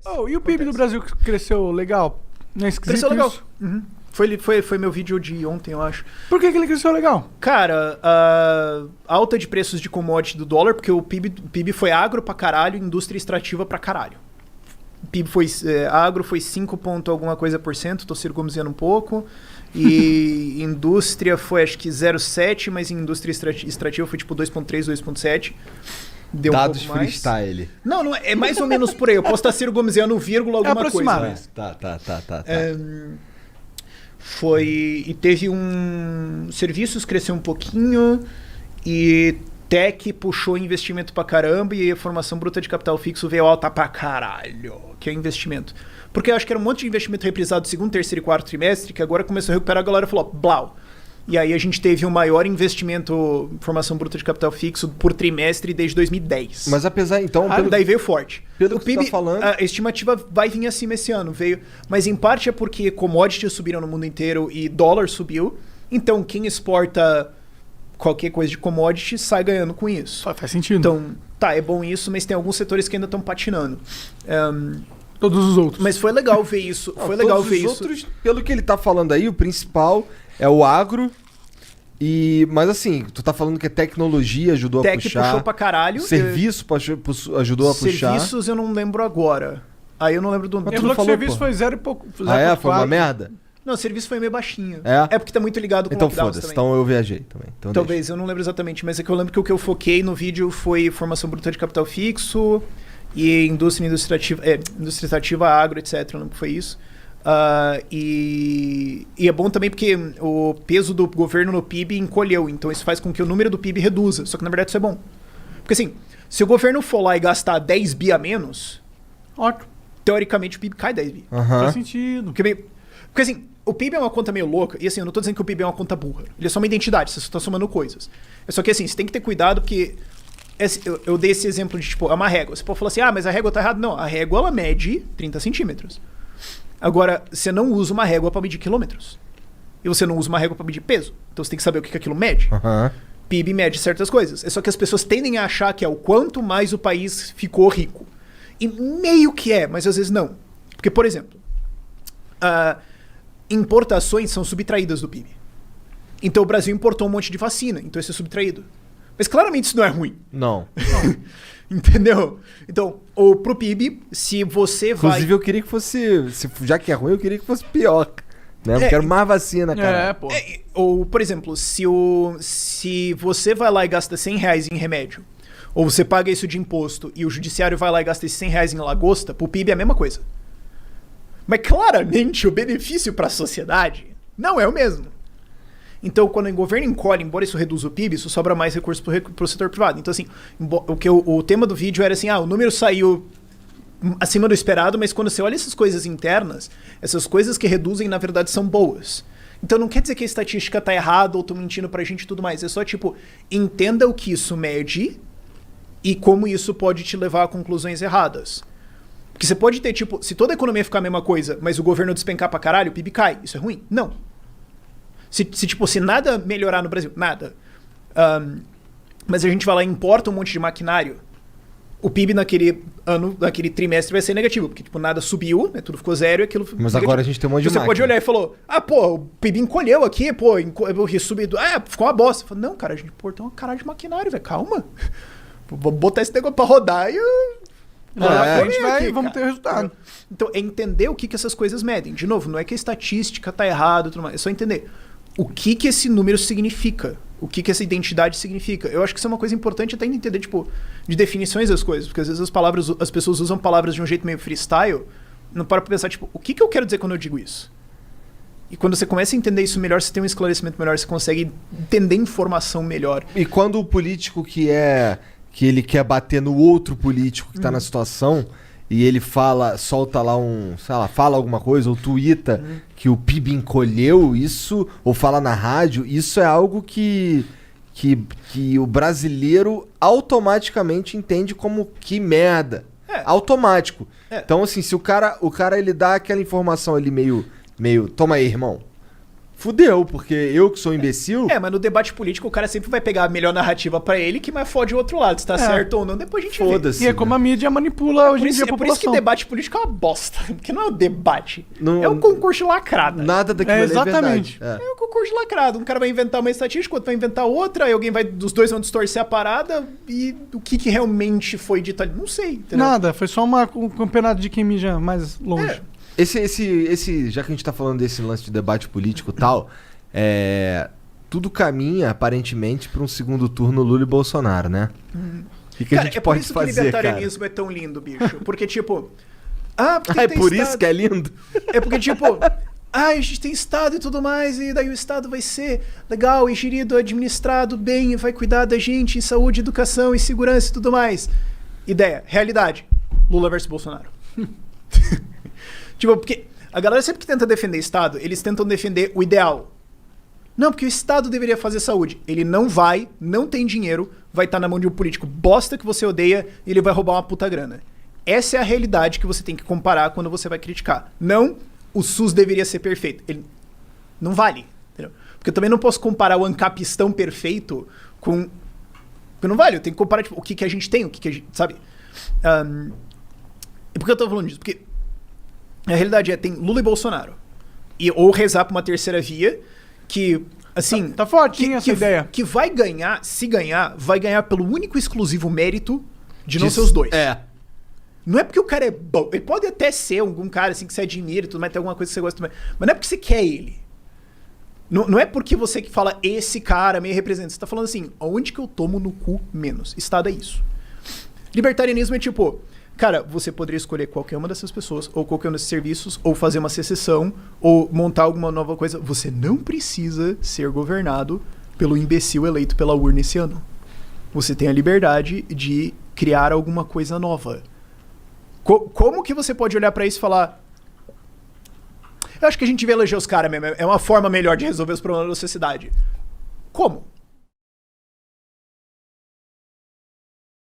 Oh, e o PIB do Brasil cresceu legal? Não é esquisito Cresceu legal. isso? Uhum. Foi meu vídeo de ontem, eu acho. Por que ele cresceu legal? Cara, a alta de preços de commodity do dólar, porque o PIB foi agro pra caralho e indústria extrativa pra caralho. O PIB foi, agro foi 5 ponto alguma coisa por cento, tô circuncisando um pouco. E indústria foi acho que 0,7, mas em indústria extrativa foi tipo 2,3, 2,7. Deu Dados um pouco mais. freestyle. Não, é mais ou menos por aí. Eu posso estar circuncisando vírgula alguma aproximado. coisa. Tá. Foi. E teve serviços cresceu um pouquinho. E tech puxou investimento pra caramba. E a formação bruta de capital fixo veio alta pra caralho. Que é investimento. Porque eu acho que era um monte de investimento reprisado segundo, terceiro e quarto trimestre. Que agora começou a recuperar. A galera falou: blau. E aí a gente teve um maior investimento em formação bruta de capital fixo por trimestre desde 2010. Mas apesar, então... Daí veio forte. Pelo O que PIB, você tá falando... a estimativa vai vir acima esse ano, mas em parte é porque commodities subiram no mundo inteiro e dólar subiu. Então quem exporta qualquer coisa de commodity sai ganhando com isso. Faz sentido. Então, é bom isso, mas tem alguns setores que ainda estão patinando. Todos os outros. Mas foi legal ver isso. Não, foi legal todos ver os isso. outros, pelo que ele tá falando aí, o principal é o agro. Mas assim, tu tá falando que a tecnologia ajudou a puxar. Puxou pra caralho. Serviço ajudou a puxar. Serviços eu não lembro agora. Aí eu não lembro do Mas Ele tu falou que o falou, serviço pô. foi zero e pouco. Foi uma merda? Não, o serviço foi meio baixinho. É? Porque tá muito ligado com Então lockdowns foda-se, também. então eu viajei também. Então Talvez, eu não lembro exatamente, mas é que eu lembro que o que eu foquei no vídeo foi formação bruta de capital fixo e indústria extrativa, agro, etc. Eu lembro que foi isso. E é bom também porque o peso do governo no PIB encolheu, então isso faz com que o número do PIB reduza. Só que na verdade isso é bom. Porque assim, se o governo for lá e gastar 10 bi a menos, Ótimo. teoricamente o PIB cai 10 bi. Faz sentido. Porque assim, o PIB é uma conta meio louca, e assim, eu não tô dizendo que o PIB é uma conta burra. Ele é só uma identidade, você só tá somando coisas. É só que assim, você tem que ter cuidado porque eu dei esse exemplo de, tipo, é uma régua. Você pode falar assim, mas a régua tá errada. Não, a régua ela mede 30 centímetros. Agora, você não usa uma régua para medir quilômetros. E você não usa uma régua para medir peso. Então você tem que saber o que aquilo mede. PIB mede certas coisas. É só que as pessoas tendem a achar que é o quanto mais o país ficou rico. E meio que é, mas às vezes não. Porque, por exemplo, importações são subtraídas do PIB. Então o Brasil importou um monte de vacina, então isso é subtraído. Mas claramente isso não é ruim. Não. Entendeu? Então, pro PIB, se você vai... Inclusive eu queria que fosse, já que é ruim, eu queria que fosse pior. Né? Eu quero mais vacina, cara. Pô. Ou, por exemplo, se você vai lá e gasta 100 reais em remédio, ou você paga isso de imposto e o judiciário vai lá e gasta esses 100 reais em lagosta, pro PIB é a mesma coisa. Mas claramente o benefício para a sociedade não é o mesmo. Então, quando o governo encolhe, embora isso reduza o PIB, isso sobra mais recursos para o setor privado. Então, assim, o tema do vídeo era assim, o número saiu acima do esperado, mas quando você olha essas coisas internas, essas coisas que reduzem, na verdade, são boas. Então, não quer dizer que a estatística está errada ou tô mentindo pra gente e tudo mais. É só, tipo, entenda o que isso mede e como isso pode te levar a conclusões erradas. Porque você pode ter, tipo, se toda a economia ficar a mesma coisa, mas o governo despencar pra caralho, o PIB cai. Isso é ruim? Não. Se nada melhorar no Brasil, nada. Mas a gente vai lá e importa um monte de maquinário, o PIB naquele ano, naquele trimestre vai ser negativo, porque tipo, nada subiu, né, tudo ficou zero e aquilo ficou Mas negativo. agora a gente tem um monte de Você máquina. pode olhar e falou, o PIB encolheu aqui, subiu, ficou uma bosta. Falo, não, cara, a gente importou uma caralho de maquinário, velho, calma. Vou botar esse negócio pra rodar e... A gente vai e vamos ter o resultado. Então, é entender o que essas coisas medem. De novo, não é que a estatística tá errada, tudo mais, é só entender o que esse número significa, o que essa identidade significa. Eu acho que isso é uma coisa importante até entender, tipo, de definições das coisas, porque às vezes as pessoas usam palavras de um jeito meio freestyle, não para pra pensar, tipo, o que eu quero dizer quando eu digo isso? E quando você começa a entender isso melhor, você tem um esclarecimento melhor, você consegue entender informação melhor. E quando o político que ele quer bater no outro político que tá na situação e ele solta lá fala alguma coisa ou tuita que o PIB encolheu, isso, ou fala na rádio, isso é algo que o brasileiro automaticamente entende como que merda. Automático. Então, assim, se o cara ele dá aquela informação ali meio, toma aí, irmão. fudeu, porque eu que sou imbecil... Mas no debate político o cara sempre vai pegar a melhor narrativa pra ele que mais fode o outro lado. Se tá certo ou não, depois a gente vê. Foda-se. E é como a mídia manipula hoje em dia a É por isso que população. debate político é uma bosta. Porque não é o debate. Não- É um concurso lacrado. Nada daquilo ali é exatamente. verdade. É um concurso lacrado. Um cara vai inventar uma estatística, outro vai inventar outra, aí alguém vai. Dos dois vão distorcer a parada e o que realmente foi dito ali. Não sei, entendeu? Nada, foi só um campeonato de quem mija mais longe. É. Já que a gente tá falando desse lance de debate político e tal, tudo caminha, aparentemente, pra um segundo turno Lula e Bolsonaro, né? O que a Cara, gente é por pode isso que o fazer, cara? libertarianismo é tão lindo, bicho. Porque, tipo. Porque É tem por estado. isso que é lindo? É porque, tipo, a gente tem Estado e tudo mais, e daí o Estado vai ser legal e gerido, administrado bem, e vai cuidar da gente em saúde, educação e segurança e tudo mais. Ideia, realidade. Lula versus Bolsonaro. Tipo, porque a galera sempre que tenta defender Estado, eles tentam defender o ideal. Não, porque o Estado deveria fazer saúde. Ele não vai, não tem dinheiro, vai estar na mão de um político bosta que você odeia e ele vai roubar uma puta grana. Essa é a realidade que você tem que comparar quando você vai criticar. Não, o SUS deveria ser perfeito. Ele não vale. Entendeu? Porque eu também não posso comparar o ancapistão perfeito com... Porque não vale, eu tenho que comparar tipo, o que a gente tem, o que a gente... Sabe? E por que eu tô falando disso? Porque a realidade tem Lula e Bolsonaro. Ou rezar pra uma terceira via que, assim... Tá fortinha essa ideia. Que vai ganhar, se ganhar, vai ganhar pelo único e exclusivo mérito de não ser os dois. Não é porque o cara é bom. Ele pode até ser algum cara assim que você admira e tudo mais, tem alguma coisa que você gosta também. Mas não é porque você quer ele. Não é porque você que fala esse cara me representa. Você tá falando assim, onde que eu tomo no cu menos? Estado é isso. Libertarianismo é tipo, cara, você poderia escolher qualquer uma dessas pessoas, ou qualquer um desses serviços, ou fazer uma secessão, ou montar alguma nova coisa. Você não precisa ser governado pelo imbecil eleito pela urna esse ano. Você tem a liberdade de criar alguma coisa nova. Como que você pode olhar pra isso e falar... Eu acho que a gente devia eleger os caras mesmo. É uma forma melhor de resolver os problemas da sociedade. Como?